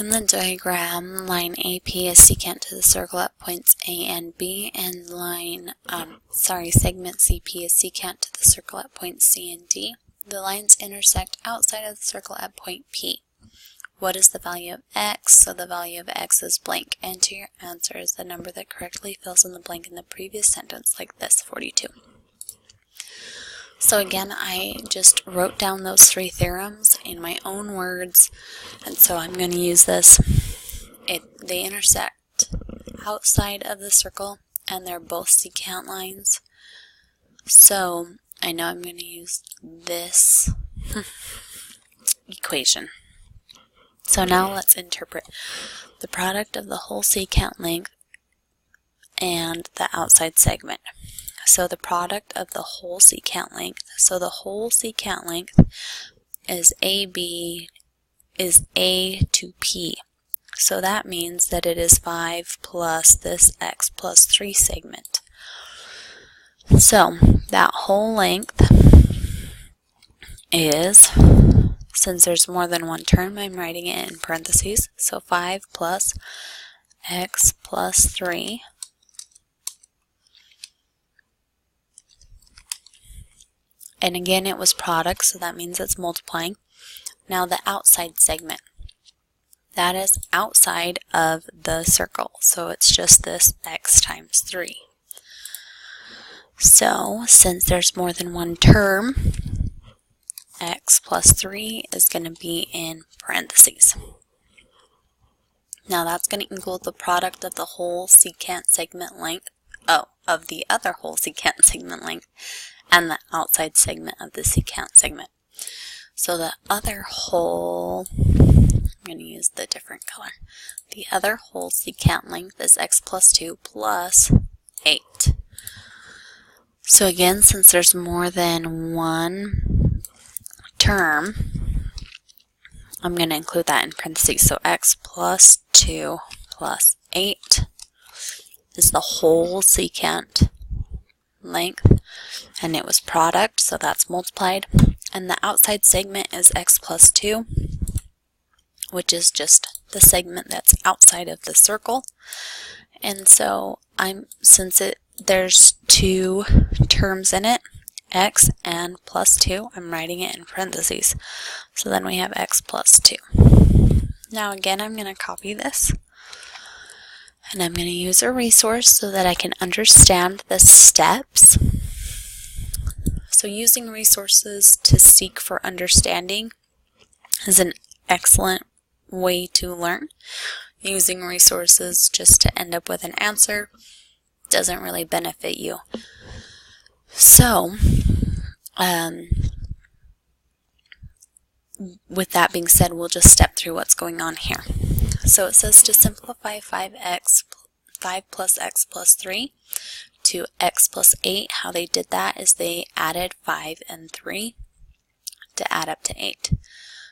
In the diagram, line AP is secant to the circle at points A and B, and segment CP is secant to the circle at points C and D. The lines intersect outside of the circle at point P. What is the value of x? So the value of x is blank. Enter your answer as the number that correctly fills in the blank in the previous sentence, like this, 42. So again, I just wrote down those three theorems in my own words, and so I'm going to use this. They intersect outside of the circle, and they're both secant lines. So I know I'm going to use this equation. So now let's interpret the product of the whole secant length and the outside segment. So the product of the whole secant length, so the whole secant length is AB, is A to P. So that means that it is 5 plus this x plus 3 segment. So that whole length is, since there's more than one term, I'm writing it in parentheses. So 5 plus x plus 3 and again it was product, so that means it's multiplying. Now the outside segment, that is outside of the circle, so it's just this x times 3. So since there's more than one term, x plus 3 is going to be in parentheses. Now that's going to equal the product of the whole secant segment length, of the other whole secant segment length, and the outside segment of the secant segment. So the other whole, I'm going to use the different color. The other whole secant length is x plus 2 plus 8. So again, since there's more than one term, I'm going to include that in parentheses. So x plus 2 plus 8 is the whole secant length, and it was product, so that's multiplied. And the outside segment is x plus 2, which is just the segment that's outside of the circle. And so there's two terms in it, x and plus 2, I'm writing it in parentheses. So then we have x plus 2. Now again, I'm going to copy this, and I'm going to use a resource so that I can understand the steps. So using resources to seek for understanding is an excellent way to learn. Using resources just to end up with an answer doesn't really benefit you. So, with that being said, we'll just step through what's going on here. So it says to simplify 5 plus x plus 3 to x plus 8. How they did that is they added 5 and 3 to add up to 8.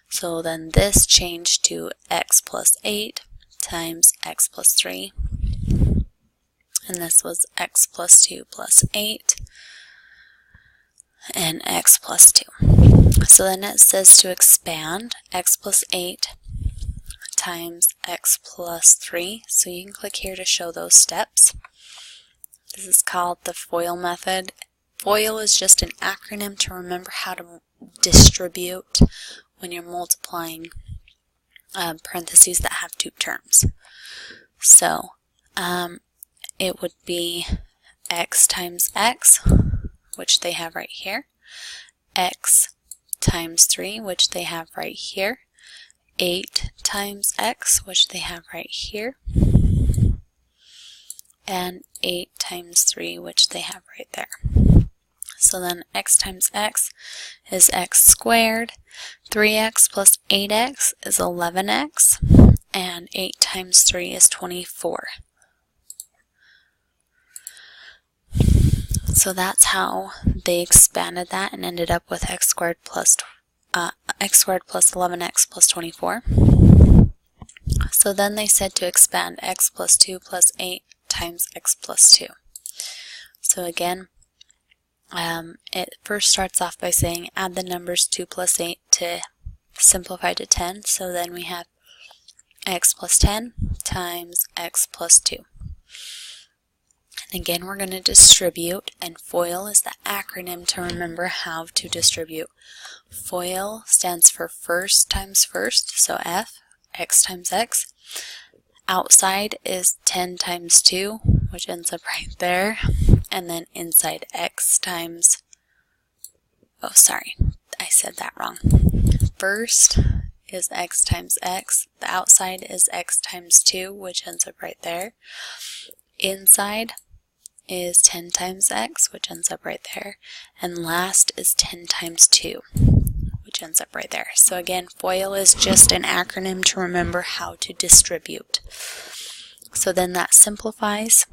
So then this changed to x plus 8 times x plus 3. And this was x plus 2 plus 8 and x plus 2. So then it says to expand x plus 8 times x plus 3. So you can click here to show those steps. This is called the FOIL method. FOIL is just an acronym to remember how to distribute when you're multiplying parentheses that have two terms. So it would be x times x, which they have right here, x times 3, which they have right here, 8 times x, which they have right here, and 8 times 3, which they have right there. So then x times x is x squared, 3x plus 8x is 11x, and 8 times 3 is 24. So that's how they expanded that and ended up with x squared plus 11x plus 24. So then they said to expand x plus 2 plus 8 times x plus 2. So again, it first starts off by saying add the numbers 2 plus 8 to simplify to 10. So then we have x plus 10 times x plus 2. And again, we're going to distribute, and FOIL is the acronym to remember how to distribute. FOIL stands for first times first, so F, x times x. Outside is 10 times 2, which ends up right there. And then inside x times, oh sorry, I said that wrong. First is x times x. The outside is x times 2, which ends up right there. Inside is 10 times x, which ends up right there. And last is 10 times 2, which ends up right there. So again, FOIL is just an acronym to remember how to distribute. So then that simplifies.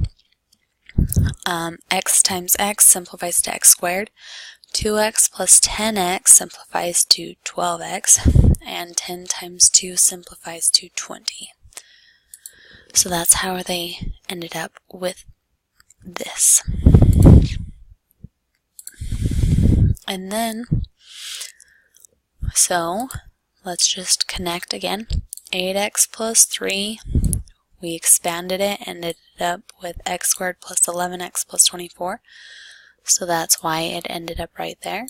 X times x simplifies to x squared. 2x plus 10x simplifies to 12x. And 10 times 2 simplifies to 20. So that's how they ended up with this. And then, so let's just connect again. 8x plus 3, we expanded it and ended up with x squared plus 11x plus 24. So that's why it ended up right there.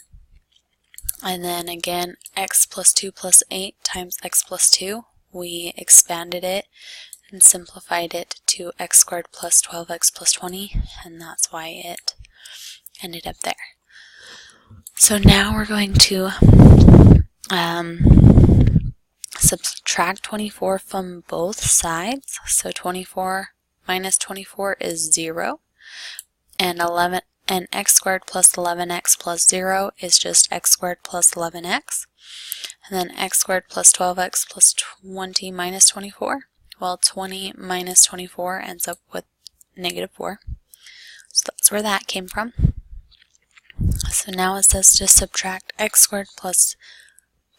And then again, x plus 2 plus 8 times x plus 2, we expanded it and simplified it to x squared plus 12x plus 20, and that's why it ended up there. So now we're going to subtract 24 from both sides. So 24 minus 24 is 0, and x squared plus 11x plus 0 is just x squared plus 11x. And then x squared plus 12x plus 20 minus 24. Well, 20 minus 24 ends up with negative 4. So that's where that came from. So now it says to subtract x squared plus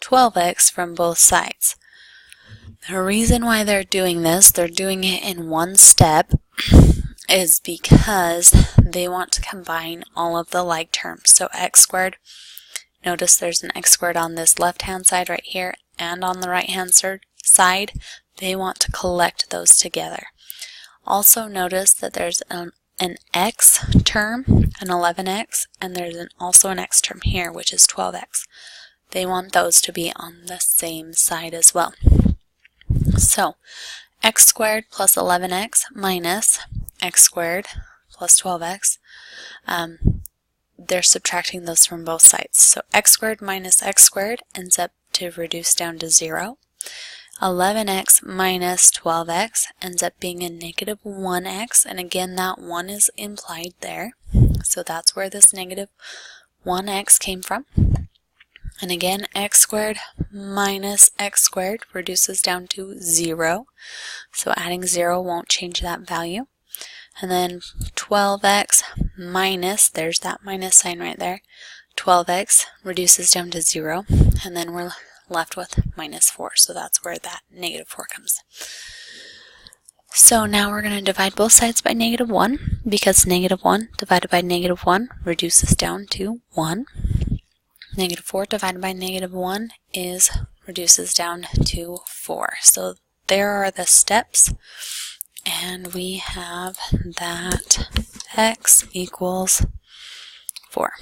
12x from both sides. The reason why they're doing this, they're doing it in one step, is because they want to combine all of the like terms. So x squared, notice there's an x squared on this left-hand side right here and on the right-hand side. They want to collect those together. Also notice that there's an x term, an 11x, and there's also an x term here, which is 12x. They want those to be on the same side as well. So x squared plus 11x minus x squared plus 12x, they're subtracting those from both sides. So x squared minus x squared ends up to reduce down to 0. 11x minus 12x ends up being a negative 1x, and again that 1 is implied there. So that's where this negative 1x came from. And again, x squared minus x squared reduces down to 0. So adding 0 won't change that value. And then 12x minus, there's that minus sign right there, 12x reduces down to 0. And then we're left with minus 4. So that's where that negative 4 comes. So now we're going to divide both sides by negative 1, because negative 1 divided by negative 1 reduces down to 1. Negative 4 divided by negative 1 reduces down to 4. So there are the steps, and we have that x equals 4.